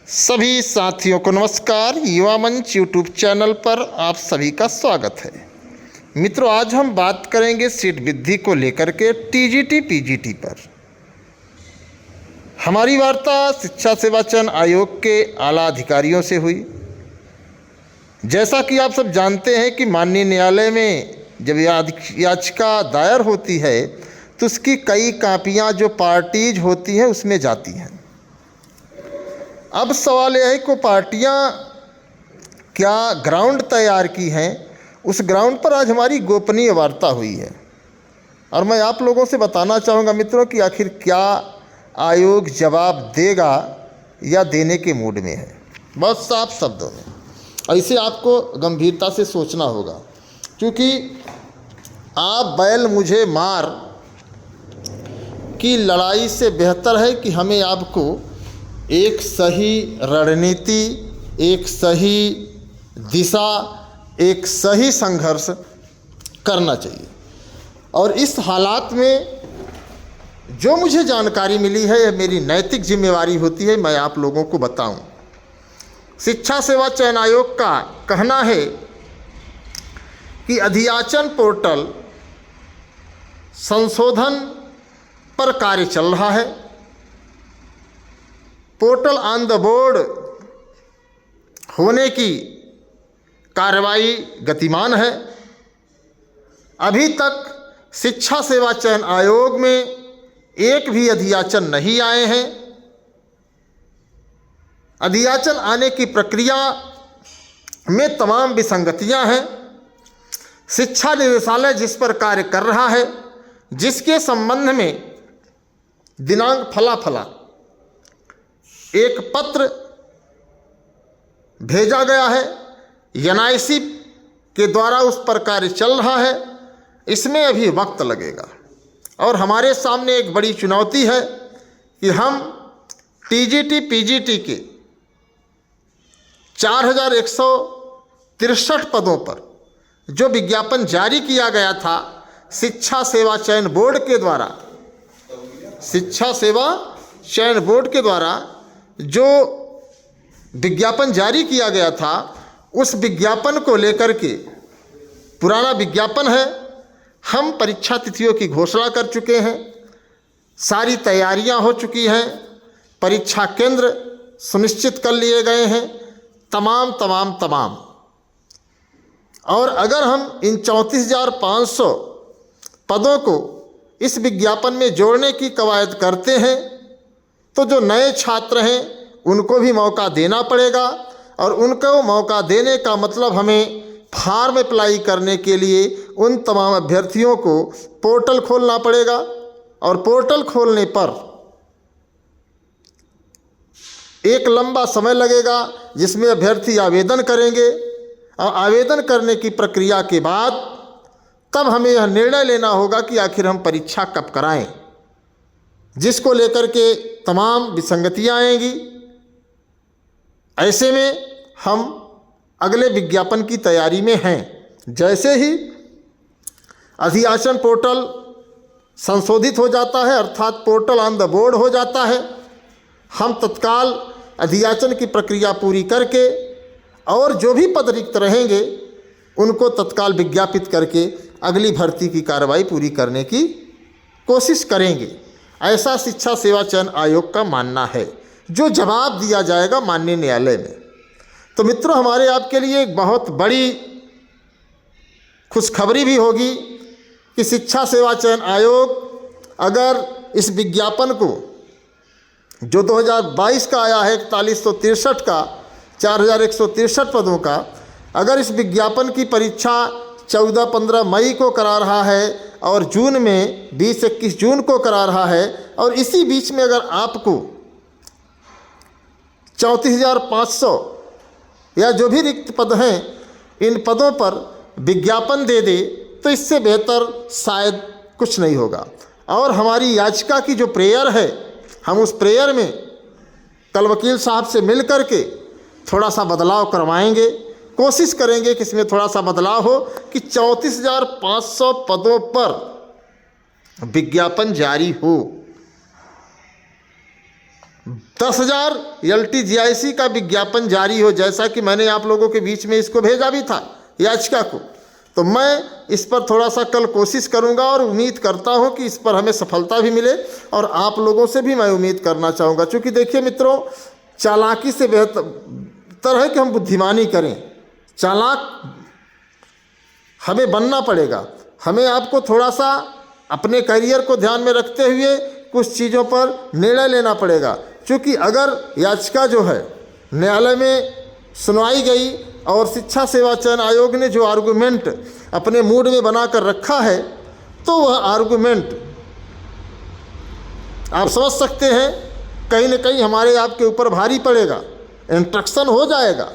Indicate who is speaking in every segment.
Speaker 1: सभी साथियों को नमस्कार। युवा मंच यूट्यूब चैनल पर आप सभी का स्वागत है। मित्रों, आज हम बात करेंगे सीट वृद्धि को लेकर के टीजीटी पीजीटी पर। हमारी वार्ता शिक्षा सेवा चयन आयोग के आला अधिकारियों से हुई। जैसा कि आप सब जानते हैं कि माननीय न्यायालय में जब याचिका दायर होती है तो उसकी कई कापियां जो पार्टीज होती हैं उसमें जाती हैं। अब सवाल यह है कि पार्टियां क्या ग्राउंड तैयार की हैं, उस ग्राउंड पर आज हमारी गोपनीय वार्ता हुई है। और मैं आप लोगों से बताना चाहूँगा मित्रों कि आखिर क्या आयोग जवाब देगा या देने के मूड में है। बहुत साफ शब्दों में ऐसे आपको गंभीरता से सोचना होगा, क्योंकि आप बैल मुझे मार की लड़ाई से बेहतर है कि हमें आपको एक सही रणनीति, एक सही दिशा, एक सही संघर्ष करना चाहिए। और इस हालात में जो मुझे जानकारी मिली है, यह मेरी नैतिक जिम्मेवारी होती है मैं आप लोगों को बताऊं। शिक्षा सेवा चयन आयोग का कहना है कि अधियाचन पोर्टल संशोधन पर कार्य चल रहा है। पोर्टल ऑन द बोर्ड होने की कार्रवाई गतिमान है। अभी तक शिक्षा सेवा चयन आयोग में एक भी अधियाचन नहीं आए हैं। अधियाचन आने की प्रक्रिया में तमाम विसंगतियां हैं। शिक्षा निदेशालय जिस पर कार्य कर रहा है, जिसके संबंध में दिनांक फला एक पत्र भेजा गया है, एनआईसी के द्वारा उस पर कार्य चल रहा है, इसमें अभी वक्त लगेगा। और हमारे सामने एक बड़ी चुनौती है कि हम टीजीटी पीजीटी के 4163 पदों पर जो विज्ञापन जारी किया गया था शिक्षा सेवा चयन बोर्ड के द्वारा, शिक्षा सेवा चयन बोर्ड के द्वारा जो विज्ञापन जारी किया गया था, उस विज्ञापन को लेकर के पुराना विज्ञापन है। हम परीक्षा तिथियों की घोषणा कर चुके हैं, सारी तैयारियां हो चुकी हैं, परीक्षा केंद्र सुनिश्चित कर लिए गए हैं, तमाम। और अगर हम इन 34,500 पदों को इस विज्ञापन में जोड़ने की कवायद करते हैं तो जो नए छात्र हैं उनको भी मौका देना पड़ेगा। और उनको मौका देने का मतलब हमें फॉर्म अप्लाई करने के लिए उन तमाम अभ्यर्थियों को पोर्टल खोलना पड़ेगा। और पोर्टल खोलने पर एक लंबा समय लगेगा जिसमें अभ्यर्थी आवेदन करेंगे, और आवेदन करने की प्रक्रिया के बाद तब हमें यह निर्णय लेना होगा कि आखिर हम परीक्षा कब कराएं, जिसको लेकर के तमाम विसंगतियां आएंगी। ऐसे में हम अगले विज्ञापन की तैयारी में हैं। जैसे ही अधियाचन पोर्टल संशोधित हो जाता है, अर्थात पोर्टल ऑन द बोर्ड हो जाता है, हम तत्काल अधियाचन की प्रक्रिया पूरी करके और जो भी पद रिक्त रहेंगे उनको तत्काल विज्ञापित करके अगली भर्ती की कार्रवाई पूरी करने की कोशिश करेंगे। ऐसा शिक्षा सेवा चयन आयोग का मानना है, जो जवाब दिया जाएगा माननीय न्यायालय में। तो मित्रों, हमारे आपके लिए एक बहुत बड़ी खुशखबरी भी होगी कि शिक्षा सेवा चयन आयोग अगर इस विज्ञापन को जो 2022 का आया है 4163 का 4163 पदों का, अगर इस विज्ञापन की परीक्षा 14-15 मई को करा रहा है और जून में 20-21 जून को करा रहा है, और इसी बीच में अगर आपको 34,500 या जो भी रिक्त पद हैं इन पदों पर विज्ञापन दे दे, तो इससे बेहतर शायद कुछ नहीं होगा। और हमारी याचिका की जो प्रेयर है, हम उस प्रेयर में कल वकील साहब से मिल कर के थोड़ा सा बदलाव करवाएंगे, कोशिश करेंगे कि इसमें थोड़ा सा बदलाव हो कि 34,500 पदों पर विज्ञापन जारी हो। 10,000 LTGIC का विज्ञापन जारी हो, जैसा कि मैंने आप लोगों के बीच में इसको भेजा भी था याचिका को। तो मैं इस पर थोड़ा सा कल कोशिश करूंगा और उम्मीद करता हूं कि इस पर हमें सफलता भी मिले, और आप लोगों से भी मैं उम्मीद करना चाहूँगा। क्योंकि देखिए मित्रों, चालाकी से बेहतर है कि हम बुद्धिमानी करें। चालाक हमें बनना पड़ेगा। हमें आपको थोड़ा सा अपने करियर को ध्यान में रखते हुए कुछ चीज़ों पर निर्णय लेना पड़ेगा। क्योंकि अगर याचिका जो है न्यायालय में सुनवाई गई और शिक्षा सेवा चयन आयोग ने जो आर्गूमेंट अपने मूड में बना कर रखा है, तो वह आर्गूमेंट आप समझ सकते हैं कहीं न कहीं हमारे आपके ऊपर भारी पड़ेगा। इंस्ट्रक्शन हो जाएगा,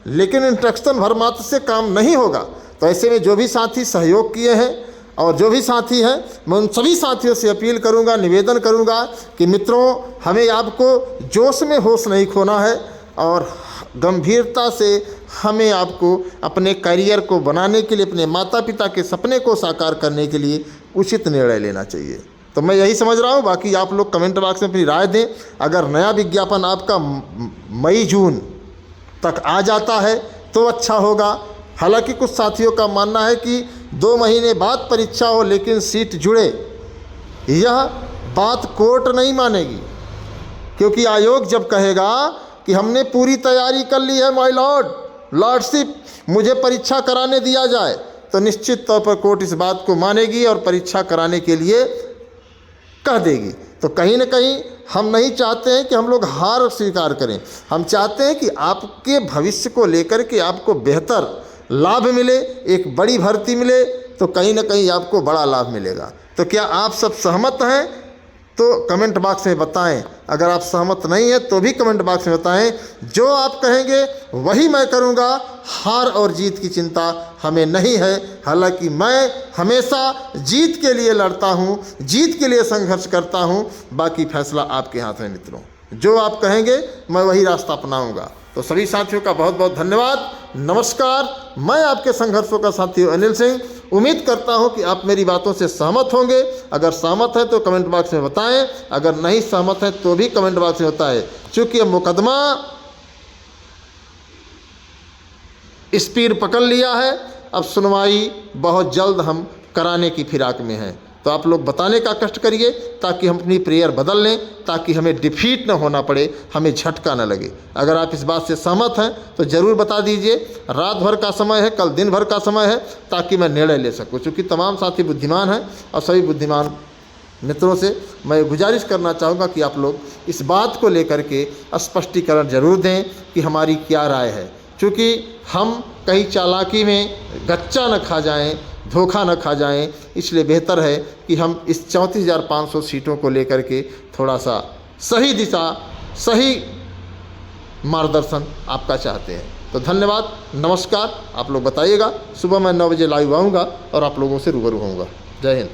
Speaker 1: लेकिन इंस्ट्रक्शन भर मात्र से काम नहीं होगा। तो ऐसे में जो भी साथी सहयोग किए हैं और जो भी साथी हैं, मैं उन सभी साथियों से अपील करूंगा, निवेदन करूंगा कि मित्रों, हमें आपको जोश में होश नहीं खोना है और गंभीरता से हमें आपको अपने करियर को बनाने के लिए, अपने माता पिता के सपने को साकार करने के लिए उचित निर्णय लेना चाहिए। तो मैं यही समझ रहा हूँ। बाकी आप लोग कमेंट बॉक्स में अपनी राय दें। अगर नया विज्ञापन आपका मई जून तक आ जाता है तो अच्छा होगा। हालांकि कुछ साथियों का मानना है कि 2 महीने बाद परीक्षा हो लेकिन सीट जुड़े, यह बात कोर्ट नहीं मानेगी। क्योंकि आयोग जब कहेगा कि हमने पूरी तैयारी कर ली है माय लॉर्डशिप, मुझे परीक्षा कराने दिया जाए, तो निश्चित तौर पर कोर्ट इस बात को मानेगी और परीक्षा कराने के लिए कह देगी। तो कहीं ना कहीं हम नहीं चाहते हैं कि हम लोग हार स्वीकार करें। हम चाहते हैं कि आपके भविष्य को लेकर के आपको बेहतर लाभ मिले, एक बड़ी भर्ती मिले, तो कहीं ना कहीं आपको बड़ा लाभ मिलेगा। तो क्या आप सब सहमत हैं? तो कमेंट बॉक्स में बताएं। अगर आप सहमत नहीं हैं तो भी कमेंट बॉक्स में बताएं। जो आप कहेंगे वही मैं करूंगा। हार और जीत की चिंता हमें नहीं है। हालांकि मैं हमेशा जीत के लिए लड़ता हूं, जीत के लिए संघर्ष करता हूं। बाकी फैसला आपके हाथ में मित्रों। जो आप कहेंगे मैं वही रास्ता अपनाऊंगा। तो सभी साथियों का बहुत बहुत धन्यवाद। नमस्कार। मैं आपके संघर्षों का साथी अनिल सिंह। उम्मीद करता हूं कि आप मेरी बातों से सहमत होंगे। अगर सहमत हैं तो कमेंट बॉक्स में बताएं, अगर नहीं सहमत हैं तो भी कमेंट बॉक्स में बताएं। चूँकि अब मुकदमा स्पीड पकड़ लिया है, अब सुनवाई बहुत जल्द हम कराने की फिराक में हैं। तो आप लोग बताने का कष्ट करिए ताकि हम अपनी प्रेयर बदल लें, ताकि हमें डिफीट न होना पड़े, हमें झटका न लगे। अगर आप इस बात से सहमत हैं तो ज़रूर बता दीजिए। रात भर का समय है, कल दिन भर का समय है, ताकि मैं निर्णय ले सकूं। क्योंकि तमाम साथी बुद्धिमान हैं और सभी बुद्धिमान मित्रों से मैं गुजारिश करना चाहूँगा कि आप लोग इस बात को लेकर के स्पष्टीकरण जरूर दें कि हमारी क्या राय है। क्योंकि हम कहीं चालाकी में गच्चा न खा जाएं, धोखा न खा जाएं, इसलिए बेहतर है कि हम इस 34,500 सीटों को लेकर के थोड़ा सा सही दिशा, सही मार्गदर्शन आपका चाहते हैं। तो धन्यवाद, नमस्कार। आप लोग बताइएगा। सुबह मैं 9 बजे लाइव आऊँगा और आप लोगों से रूबरू होऊंगा। जय हिंद।